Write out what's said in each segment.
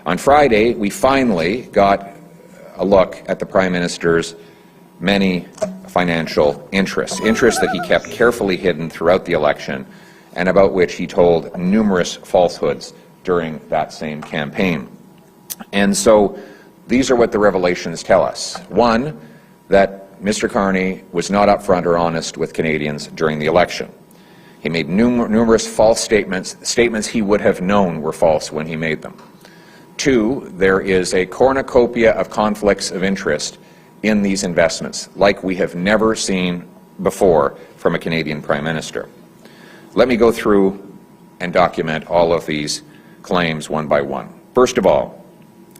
On Friday, we finally got a look at the Prime Minister's many financial interests that he kept carefully hidden throughout the election and about which he told numerous falsehoods during that same campaign. And so these are what the revelations tell us. One, that Mr. Carney was not upfront or honest with Canadians during the election. He made numerous false statements he would have known were false when he made them. Two, there is a cornucopia of conflicts of interest in these investments, like we have never seen before from a Canadian Prime Minister. Let me go through and document all of these claims one by one. First of all,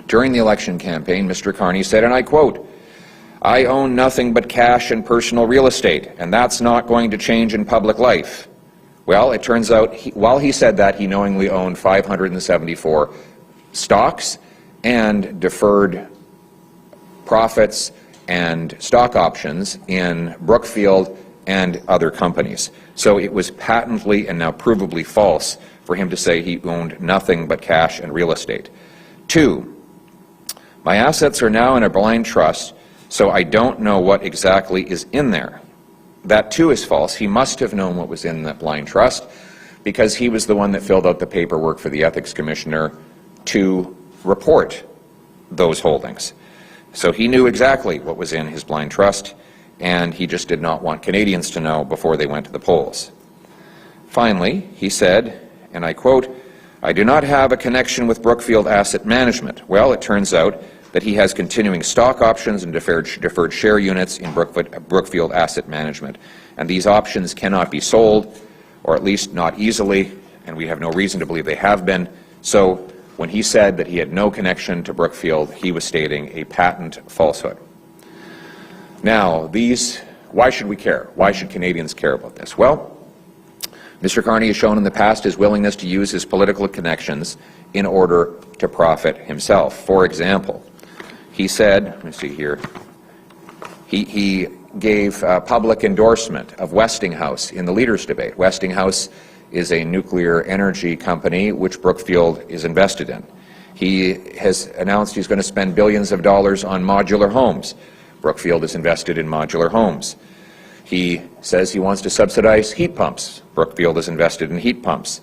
during the election campaign, Mr. Carney said, and I quote, "I own nothing but cash and personal real estate, and that's not going to change in public life." Well, it turns out, while he said that, he knowingly owned 574 stocks and deferred profits and stock options in Brookfield and other companies. So it was patently and now provably false for him to say he owned nothing but cash and real estate. Two, my assets are now in a blind trust, so I don't know what exactly is in there. That too is false. He must have known what was in that blind trust because he was the one that filled out the paperwork for the Ethics Commissioner to report those holdings. So he knew exactly what was in his blind trust, and he just did not want Canadians to know before they went to the polls. Finally, he said, and I quote, "I do not have a connection with Brookfield Asset Management." Well, it turns out that he has continuing stock options and deferred share units in Brookfield Asset Management. And these options cannot be sold, or at least not easily, and we have no reason to believe they have been. So when he said that he had no connection to Brookfield, he was stating a patent falsehood. Now, why should we care? Why should Canadians care about this? Well, Mr. Carney has shown in the past his willingness to use his political connections in order to profit himself. For example, he said, let me see here, he gave public endorsement of Westinghouse in the Leaders' Debate. Westinghouse is a nuclear energy company which Brookfield is invested in. He has announced he's going to spend billions of dollars on modular homes. Brookfield is invested in modular homes. He says he wants to subsidize heat pumps. Brookfield is invested in heat pumps.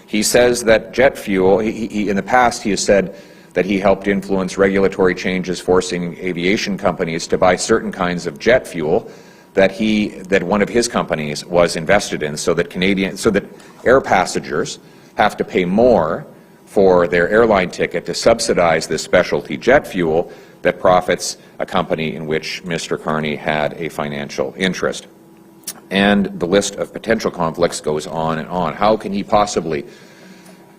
He says that jet fuel, in the past he has said that he helped influence regulatory changes forcing aviation companies to buy certain kinds of jet fuel that one of his companies was invested in, so that air passengers have to pay more for their airline ticket to subsidize this specialty jet fuel that profits a company in which Mr. Carney had a financial interest. And the list of potential conflicts goes on and on. How can he possibly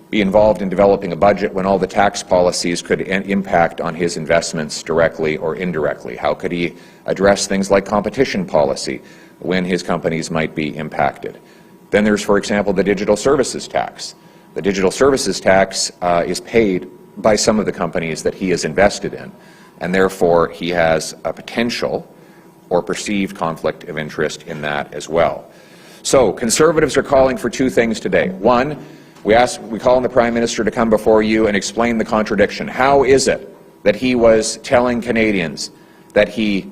be involved in developing a budget when all the tax policies could impact on his investments directly or indirectly? How could he address things like competition policy when his companies might be impacted? Then there's, for example, the digital services tax. The digital services tax is paid by some of the companies that he is invested in, and therefore he has a potential or perceived conflict of interest in that as well. So Conservatives are calling for two things today. One, we call on the Prime Minister to come before you and explain the contradiction. How is it that he was telling Canadians that he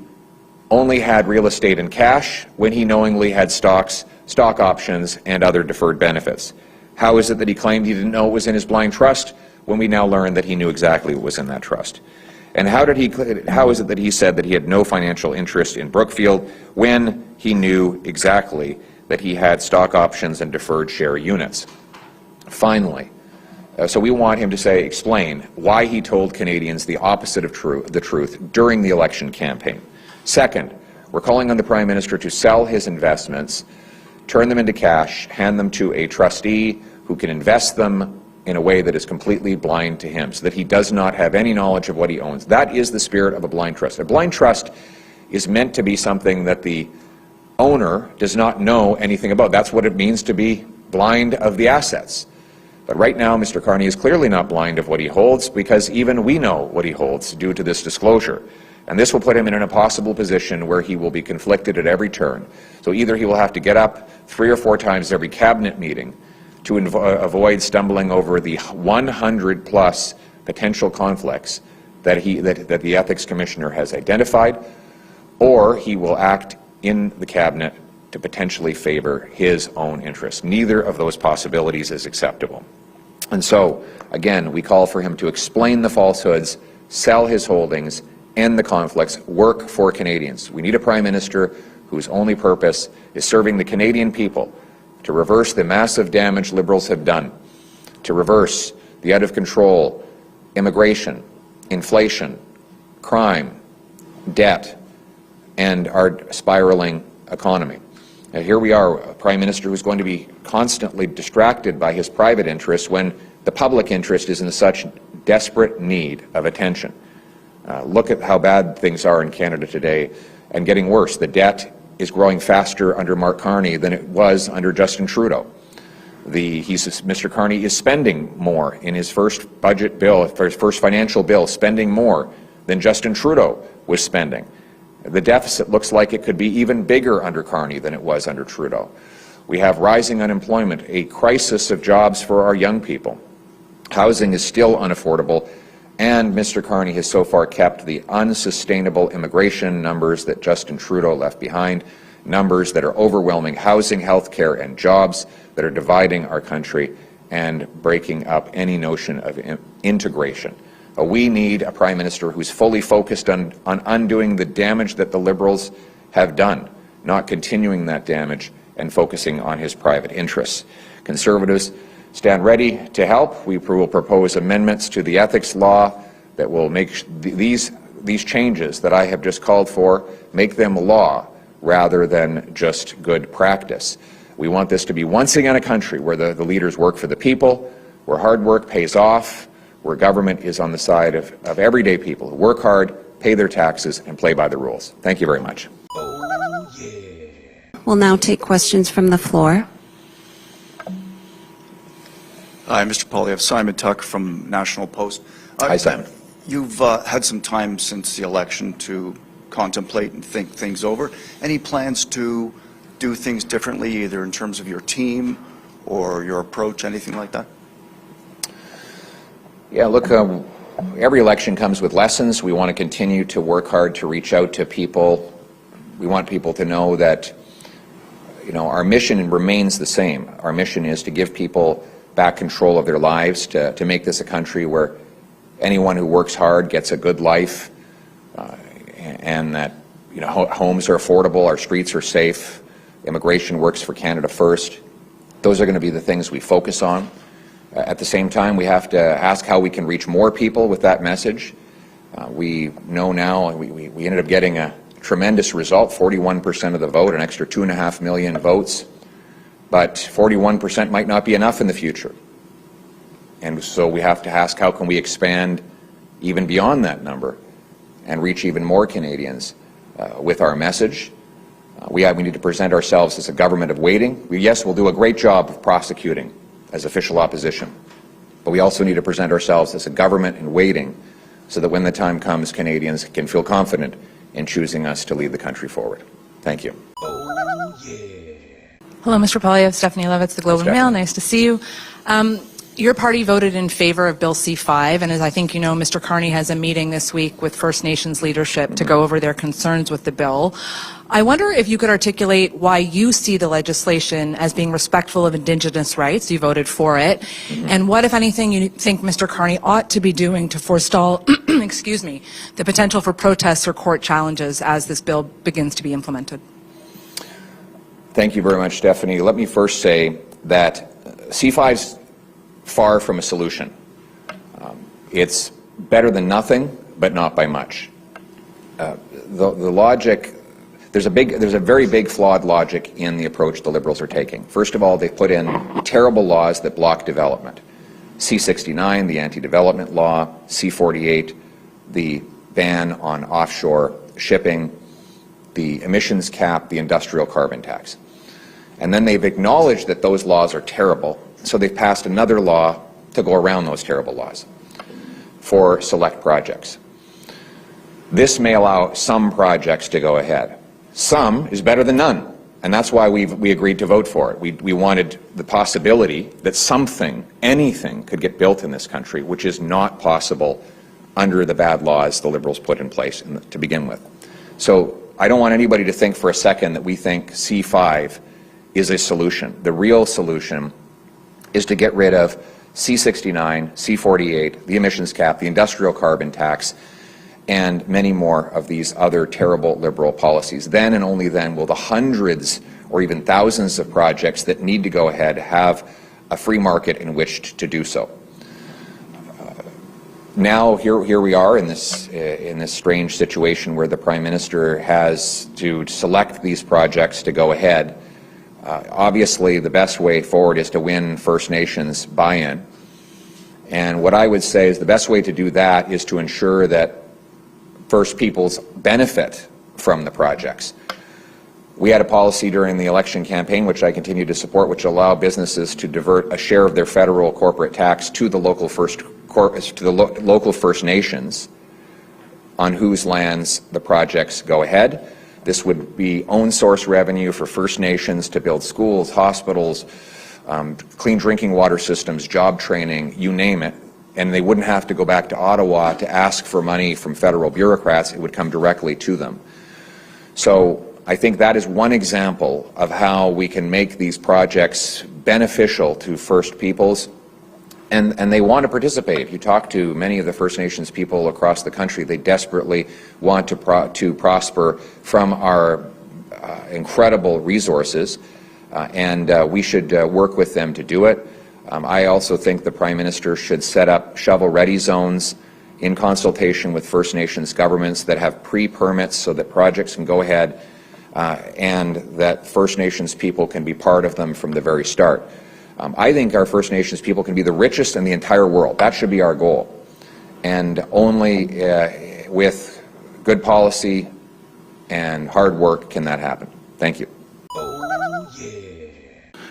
only had real estate and cash when he knowingly had stock options and other deferred benefits? How is it that he claimed he didn't know what was in his blind trust when we now learn that he knew exactly what was in that trust? And how is it that he said that he had no financial interest in Brookfield when he knew exactly that he had stock options and deferred share units? Finally, so we want him to explain why he told Canadians the opposite of the truth during the election campaign. Second, we're calling on the Prime Minister to sell his investments, turn them into cash, hand them to a trustee who can invest them in a way that is completely blind to him, so that he does not have any knowledge of what he owns. That is the spirit of a blind trust. A blind trust is meant to be something that the owner does not know anything about. That's what it means to be blind of the assets. But right now, Mr. Carney is clearly not blind of what he holds, because even we know what he holds due to this disclosure. And this will put him in an impossible position where he will be conflicted at every turn. So either he will have to get up 3 or 4 times every cabinet meeting to avoid stumbling over the 100+ potential conflicts that the Ethics Commissioner has identified, or he will act in the Cabinet to potentially favor his own interests. Neither of those possibilities is acceptable. And so, again, we call for him to explain the falsehoods, sell his holdings, end the conflicts, work for Canadians. We need a Prime Minister whose only purpose is serving the Canadian people, to reverse the massive damage Liberals have done, to reverse the out-of-control immigration, inflation, crime, debt, and our spiraling economy. Now, here we are, a Prime Minister who's going to be constantly distracted by his private interests when the public interest is in such desperate need of attention. Look at how bad things are in Canada today, and getting worse. The debt is growing faster under Mark Carney than it was under Justin Trudeau. Mr. Carney is spending more in his first budget bill, for his first financial bill, spending more than Justin Trudeau was spending. The deficit looks like it could be even bigger under Carney than it was under Trudeau. We have rising unemployment, a crisis of jobs for our young people. Housing is still unaffordable, and Mr. Carney has so far kept the unsustainable immigration numbers that Justin Trudeau left behind, numbers that are overwhelming housing, health care, and jobs, that are dividing our country and breaking up any notion of integration. We need a Prime Minister who's fully focused on undoing the damage that the Liberals have done, not continuing that damage and focusing on his private interests. Conservatives stand ready to help. We will propose amendments to the ethics law that will make these changes that I have just called for, make them law rather than just good practice. We want this to be once again a country where the leaders work for the people, where hard work pays off, where government is on the side of everyday people who work hard, pay their taxes, and play by the rules. Thank you very much. Oh, yeah. We'll now take questions from the floor. Hi, Mr. Poilievre. Simon Tuck from National Post. Hi, Simon. You've had some time since the election to contemplate and think things over. Any plans to do things differently, either in terms of your team or your approach, anything like that? Yeah, look, every election comes with lessons. We want to continue to work hard to reach out to people. We want people to know that, our mission remains the same. Our mission is to give people back control of their lives, to make this a country where anyone who works hard gets a good life, and that homes are affordable, our streets are safe, immigration works for Canada first. Those are going to be the things we focus on. At the same time, we have to ask how we can reach more people with that message. We know now, we ended up getting a tremendous result, 41% of the vote, an extra 2.5 million votes. But 41% might not be enough in the future. And so we have to ask, how can we expand even beyond that number and reach even more Canadians with our message? We need to present ourselves as a government of waiting. Yes, we'll do a great job of prosecuting as official opposition, but we also need to present ourselves as a government in waiting so that when the time comes, Canadians can feel confident in choosing us to lead the country forward. Thank you. Oh, yeah. Hello, Mr. Poilievre. Stephanie Levitz, The Globe and Mail. Nice to see you. Your party voted in favor of Bill C-5, and as I think you know, Mr. Carney has a meeting this week with First Nations leadership to go over their concerns with the bill. I wonder if you could articulate why you see the legislation as being respectful of Indigenous rights. You voted for it. And what, if anything, you think Mr. Carney ought to be doing to forestall, excuse me, the potential for protests or court challenges as this bill begins to be implemented? Thank you very much, Stephanie. Let me first say that C-5's far from a solution. It's better than nothing, but not by much. The logic, there's a very big flawed logic in the approach the Liberals are taking. First of all, they've put in terrible laws that block development. C-69, the anti-development law, C-48, the ban on offshore shipping, the emissions cap, the industrial carbon tax. And then they've acknowledged that those laws are terrible, so they've passed another law to go around those terrible laws for select projects. This may allow some projects to go ahead. Some is better than none, And that's why we agreed to vote for it. We wanted the possibility that something, anything, could get built in this country, which is not possible under the bad laws the Liberals put in place to begin with. So I don't want anybody to think for a second that we think C5 is a solution. The real solution is to get rid of C69, C48, the emissions cap, the industrial carbon tax, and many more of these other terrible Liberal policies. Then and only then will the hundreds or even thousands of projects that need to go ahead have a free market in which to do so. Now here we are in this strange situation where the Prime Minister has to select these projects to go ahead. Obviously, the best way forward is to win First Nations buy-in. And what I would say is the best way to do that is to ensure that First Peoples benefit from the projects. We had a policy during the election campaign, which I continue to support, which allow businesses to divert a share of their federal corporate tax to the local local First Nations on whose lands the projects go ahead. This would be own source revenue for First Nations to build schools, hospitals, clean drinking water systems, job training, you name it. And they wouldn't have to go back to Ottawa to ask for money from federal bureaucrats. It would come directly to them. So I think that is one example of how we can make these projects beneficial to First Peoples. And they want to participate. If you talk to many of the First Nations people across the country, they desperately want to prosper from our incredible resources, and we should work with them to do it. I also think the Prime Minister should set up shovel-ready zones in consultation with First Nations governments that have pre-permits so that projects can go ahead and that First Nations people can be part of them from the very start. I think our First Nations people can be the richest in the entire world. That should be our goal. And only with good policy and hard work can that happen. Thank you.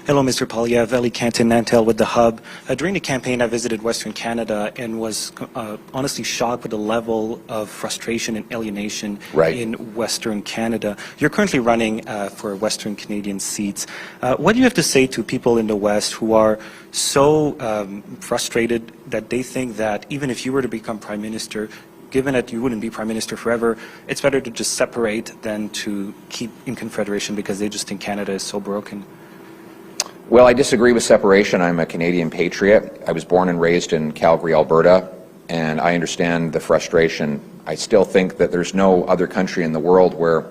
Hello, Mr. Poilievre, Ellie Canton Nantel with The Hub. During the campaign, I visited Western Canada and was honestly shocked with the level of frustration and alienation in Western Canada. You're currently running for Western Canadian seats. What do you have to say to people in the West who are so frustrated that they think that even if you were to become Prime Minister, given that you wouldn't be Prime Minister forever, it's better to just separate than to keep in Confederation because they just think Canada is so broken? Well, I disagree with separation. I'm a Canadian patriot. I was born and raised in Calgary, Alberta, and I understand the frustration. I still think that there's no other country in the world where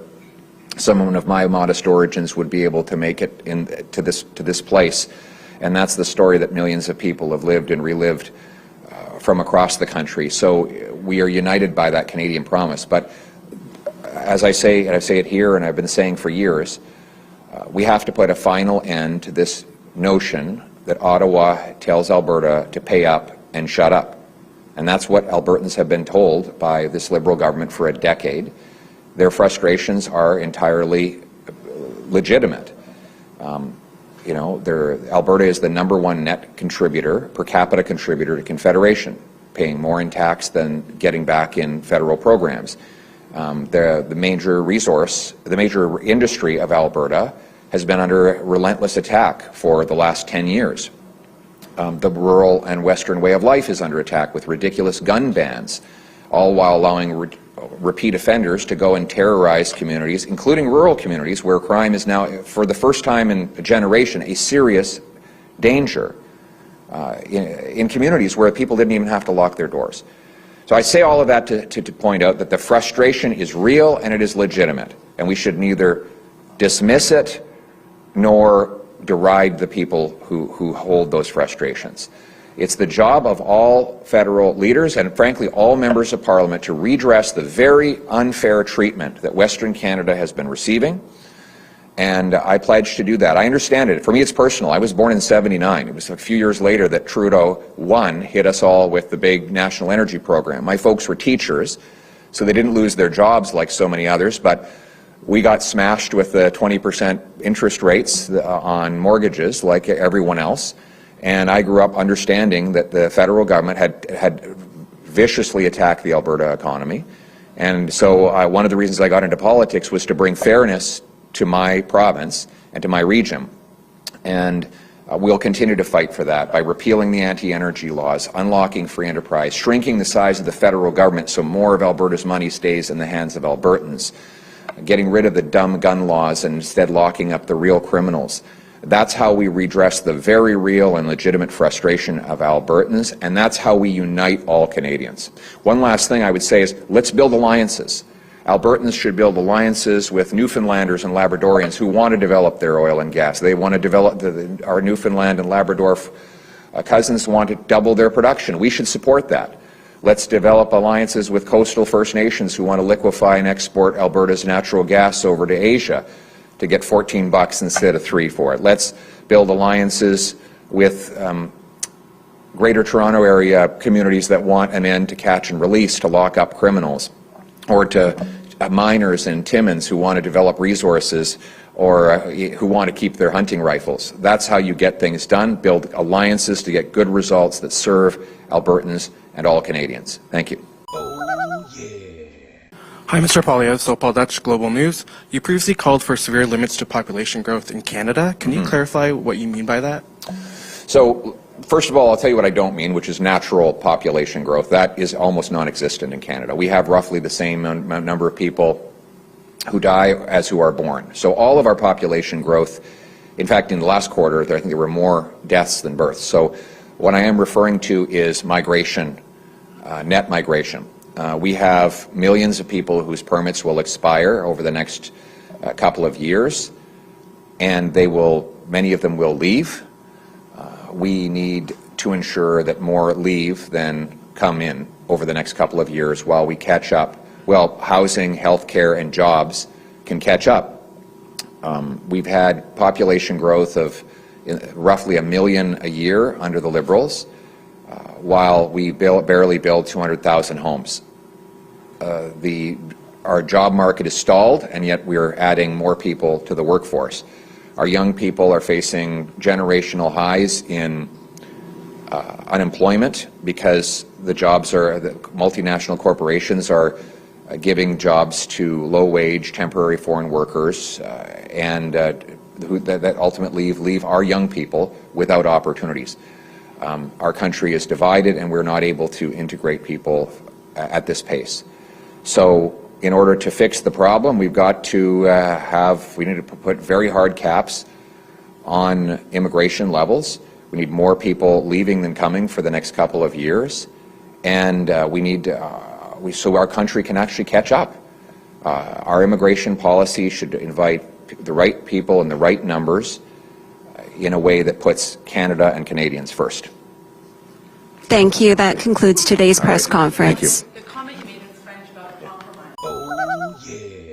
someone of my modest origins would be able to make it to this place, and that's the story that millions of people have lived and relived from across the country. So we are united by that Canadian promise. But as I say, and I say it here, and I've been saying for years, we have to put a final end to this notion that Ottawa tells Alberta to pay up and shut up. And that's what Albertans have been told by this Liberal government for a decade. Their frustrations are entirely legitimate. You know, Alberta is the #1 net contributor, per capita contributor to Confederation, paying more in tax than getting back in federal programs. The major resource, the major industry of Alberta has been under relentless attack for the last 10 years. The rural and western way of life is under attack with ridiculous gun bans, all while allowing repeat offenders to go and terrorize communities, including rural communities where crime is now, for the first time in a generation, a serious danger in communities where people didn't even have to lock their doors. So I say all of that to point out that the frustration is real and it is legitimate, and we should neither dismiss it nor deride the people who hold those frustrations. It's the job of all federal leaders and frankly all members of Parliament to redress the very unfair treatment that Western Canada has been receiving, and I pledge to do that. I understand it. For me it's personal. I was born in '79. It was a few years later that Trudeau 1 hit us all with the big national energy program. My folks were teachers, so they didn't lose their jobs like so many others, but we got smashed with the 20% interest rates on mortgages like everyone else. And I grew up understanding that the federal government had viciously attacked the Alberta economy. And so one of the reasons I got into politics was to bring fairness to my province and to my region. And we'll continue to fight for that by repealing the anti-energy laws, unlocking free enterprise, shrinking the size of the federal government so more of Alberta's money stays in the hands of Albertans, getting rid of the dumb gun laws and instead locking up the real criminals. That's how we redress the very real and legitimate frustration of Albertans, and that's how we unite all Canadians. One last thing I would say is, let's build alliances. Albertans should build alliances with Newfoundlanders and Labradorians who want to develop their oil and gas. They want to develop, our Newfoundland and Labrador cousins want to double their production. We should support that. Let's develop alliances with coastal First Nations who want to liquefy and export Alberta's natural gas over to Asia to get $14 instead of $3 for it. Let's build alliances with Greater Toronto Area communities that want an end to catch and release, to lock up criminals, or to miners in Timmins who want to develop resources or who want to keep their hunting rifles. That's how you get things done. Build alliances to get good results that serve Albertans and all Canadians. Thank you. Hi, Mr. Poilievre. So, Paul Dutch, Global News. You previously called for severe limits to population growth in Canada. Can you clarify what you mean by that? So, first of all, I'll tell you what I don't mean, which is natural population growth. That is almost non-existent in Canada. We have roughly the same number of people who die as who are born. So all of our population growth, in fact, in the last quarter, I think there were more deaths than births. So what I am referring to is migration, net migration. We have millions of people whose permits will expire over the next couple of years, and many of them will leave. We need to ensure that more leave than come in over the next couple of years while we catch up. Well, housing, healthcare, and jobs can catch up. We've had population growth of roughly 1 million a year under the Liberals, while we barely build 200,000 homes. Our job market is stalled, and yet we're adding more people to the workforce. Our young people are facing generational highs in unemployment because the multinational corporations are giving jobs to low-wage temporary foreign workers and that ultimately leave our young people without opportunities. Our country is divided, and we're not able to integrate people at this pace. So in order to fix the problem, we've got to we need to put very hard caps on immigration levels. We need more people leaving than coming for the next couple of years, and we need so our country can actually catch up. Our immigration policy should invite the right people in the right numbers in a way that puts Canada and Canadians first. Thank you. That concludes today's press conference. Thank you. The comment you made in French about compromise. Oh, yeah.